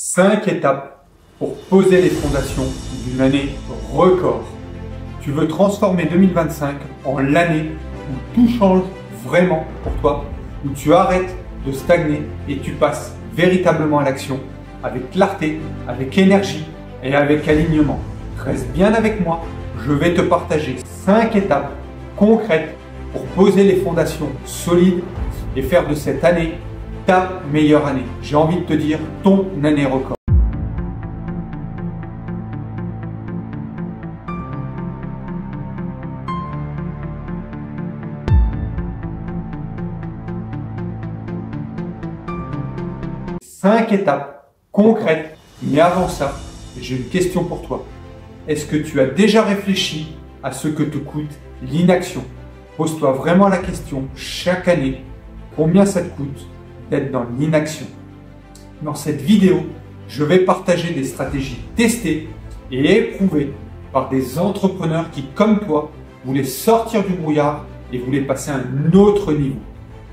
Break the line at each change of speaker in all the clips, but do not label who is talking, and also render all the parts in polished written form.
5 étapes pour poser les fondations d'une année record. Tu veux transformer 2025 en l'année où tout change vraiment pour toi, où tu arrêtes de stagner et tu passes véritablement à l'action avec clarté, avec énergie et avec alignement. Reste bien avec moi, je vais te partager 5 étapes concrètes pour poser les fondations solides et faire de cette année ta meilleure année. J'ai envie de te dire ton année record. Cinq étapes concrètes, mais avant ça, j'ai une question pour toi. Est-ce que tu as déjà réfléchi à ce que te coûte l'inaction? Pose-toi vraiment la question chaque année, combien ça te coûte d'être dans l'inaction? Dans cette vidéo, je vais partager des stratégies testées et éprouvées par des entrepreneurs qui, comme toi, voulaient sortir du brouillard et voulaient passer à un autre niveau.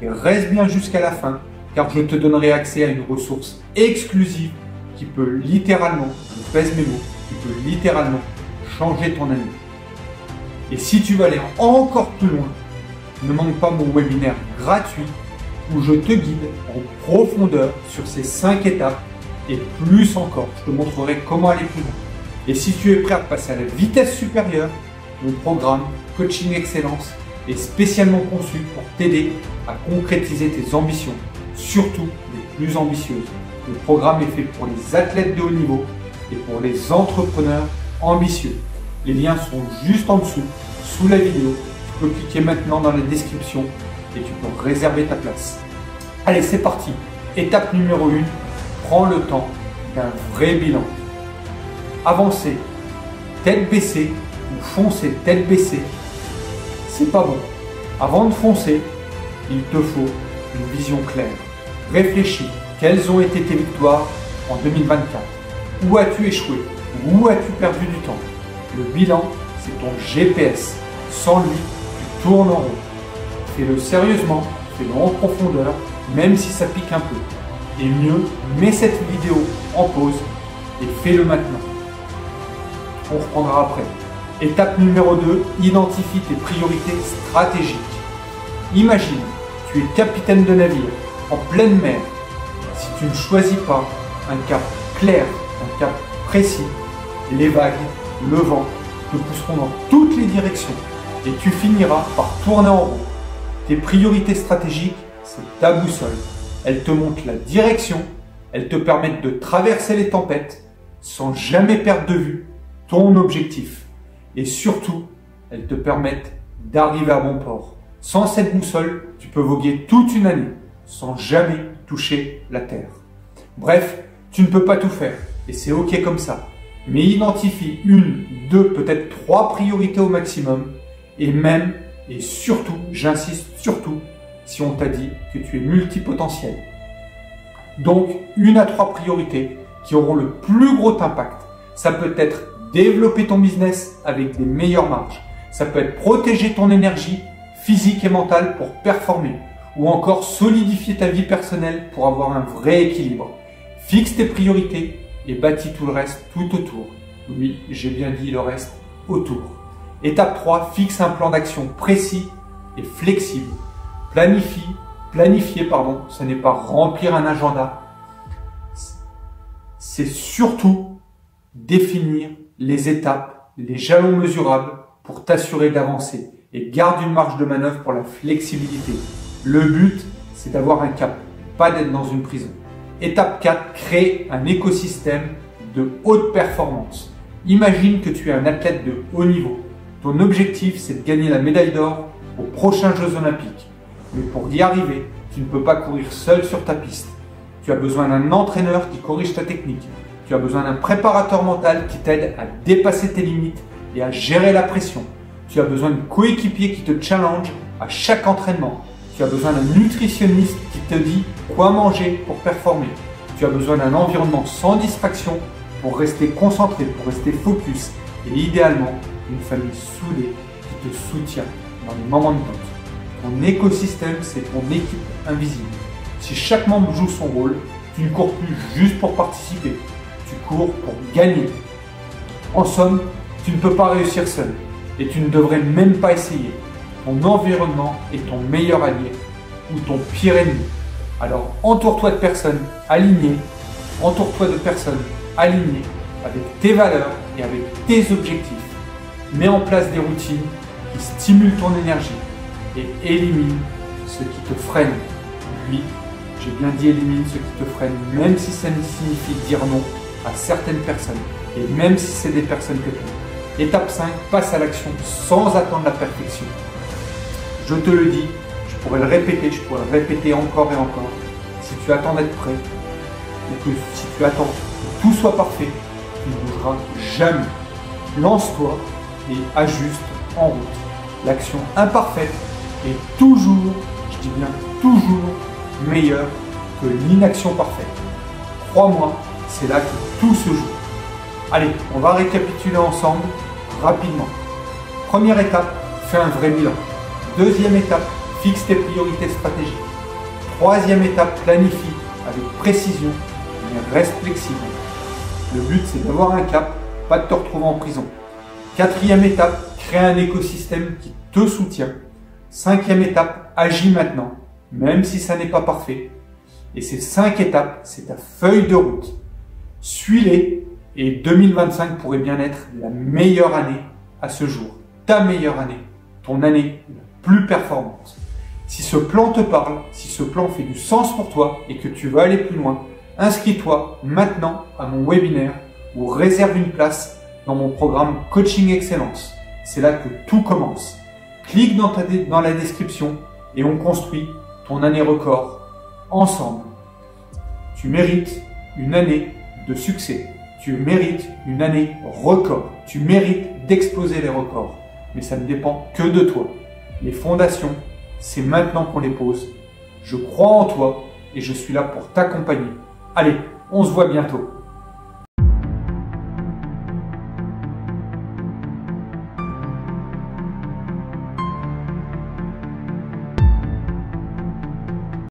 Et reste bien jusqu'à la fin, car je te donnerai accès à une ressource exclusive qui peut littéralement, je pèse mes mots, qui peut littéralement changer ton année. Et si tu veux aller encore plus loin, ne manque pas mon webinaire gratuit où je te guide en profondeur sur ces 5 étapes et plus encore. Je te montrerai comment aller plus loin. Et si tu es prêt à passer à la vitesse supérieure, mon programme Coaching Excellence est spécialement conçu pour t'aider à concrétiser tes ambitions, surtout les plus ambitieuses. Le programme est fait pour les athlètes de haut niveau et pour les entrepreneurs ambitieux. Les liens sont juste en dessous, sous la vidéo. Tu peux cliquer maintenant dans la description et tu peux réserver ta place. Allez, c'est parti. Étape numéro 1, prends le temps d'un vrai bilan. Avancer tête baissée ou foncer tête baissée, c'est pas bon. Avant de foncer, il te faut une vision claire. Réfléchis, quelles ont été tes victoires en 2024? Où as-tu échoué? Où as-tu perdu du temps? Le bilan, c'est ton GPS. Sans lui, tu tournes en rond. Fais-le sérieusement, fais-le en profondeur, même si ça pique un peu. Et mieux, mets cette vidéo en pause et fais-le maintenant. On reprendra après. Étape numéro 2, identifie tes priorités stratégiques. Imagine, tu es capitaine de navire, en pleine mer. Si tu ne choisis pas un cap clair, un cap précis, les vagues, le vent te pousseront dans toutes les directions et tu finiras par tourner en rond. Tes priorités stratégiques, c'est ta boussole. Elles te montrent la direction, elles te permettent de traverser les tempêtes sans jamais perdre de vue ton objectif. Et surtout, elles te permettent d'arriver à bon port. Sans cette boussole, tu peux voguer toute une année sans jamais toucher la terre. Bref, tu ne peux pas tout faire et c'est ok comme ça. Mais identifie une, deux, peut-être 3 priorités au maximum et même et surtout, j'insiste surtout, si on t'a dit que tu es multipotentiel. Donc, 1 à 3 priorités qui auront le plus gros impact. Ça peut être développer ton business avec des meilleures marges. Ça peut être protéger ton énergie physique et mentale pour performer. Ou encore solidifier ta vie personnelle pour avoir un vrai équilibre. Fixe tes priorités et bâtis tout le reste tout autour. Oui, j'ai bien dit le reste autour. Étape 3, fixe un plan d'action précis et flexible. Planifier, ce n'est pas remplir un agenda. C'est surtout définir les étapes, les jalons mesurables pour t'assurer d'avancer et garde une marge de manœuvre pour la flexibilité. Le but, c'est d'avoir un cap, pas d'être dans une prison. Étape 4, crée un écosystème de haute performance. Imagine que tu es un athlète de haut niveau. Ton objectif, c'est de gagner la médaille d'or aux prochains Jeux Olympiques. Mais pour y arriver, tu ne peux pas courir seul sur ta piste. Tu as besoin d'un entraîneur qui corrige ta technique. Tu as besoin d'un préparateur mental qui t'aide à dépasser tes limites et à gérer la pression. Tu as besoin de coéquipier qui te challenge à chaque entraînement. Tu as besoin d'un nutritionniste qui te dit quoi manger pour performer. Tu as besoin d'un environnement sans distraction pour rester concentré, pour rester focus. Et idéalement, une famille soudée qui te soutient dans les moments de doute. Ton écosystème, c'est ton équipe invisible. Si chaque membre joue son rôle, Tu ne cours plus juste pour participer, tu cours pour gagner. En somme, tu ne peux pas réussir seul et tu ne devrais même pas essayer. Ton environnement est ton meilleur allié ou ton pire ennemi. Alors entoure-toi de personnes alignées, entoure-toi de personnes alignées avec tes valeurs et avec tes objectifs. Mets en place des routines qui stimulent ton énergie et élimine ce qui te freine. Oui, j'ai bien dit élimine ce qui te freine, même si ça signifie dire non à certaines personnes et même si c'est des personnes que tu aimes. Étape 5, passe à l'action sans attendre la perfection. Je te le dis, je pourrais le répéter, je pourrais le répéter encore et encore. Si tu attends d'être prêt, ou que si tu attends que tout soit parfait, tu ne bougeras jamais. Lance-toi et ajuste en route. L'action imparfaite est toujours, je dis bien toujours, meilleure que l'inaction parfaite. Crois-moi, c'est là que tout se joue. Allez, on va récapituler ensemble rapidement. Première étape, fais un vrai bilan. Deuxième étape, fixe tes priorités stratégiques. Troisième étape, planifie avec précision, mais reste flexible. Le but, c'est d'avoir un cap, pas de te retrouver en prison. Quatrième étape, crée un écosystème qui te soutient. Cinquième étape, agis maintenant, même si ça n'est pas parfait. Et ces 5 étapes, c'est ta feuille de route. Suis-les et 2025 pourrait bien être la meilleure année à ce jour. Ta meilleure année, ton année la plus performante. Si ce plan te parle, si ce plan fait du sens pour toi et que tu veux aller plus loin, inscris-toi maintenant à mon webinaire ou réserve une place dans mon programme Coaching Excellence. C'est là que tout commence. Clique dans la description et on construit ton année record ensemble. Tu mérites une année de succès. Tu mérites une année record. Tu mérites d'exploser les records. Mais ça ne dépend que de toi. Les fondations, c'est maintenant qu'on les pose. Je crois en toi et je suis là pour t'accompagner. Allez, on se voit bientôt.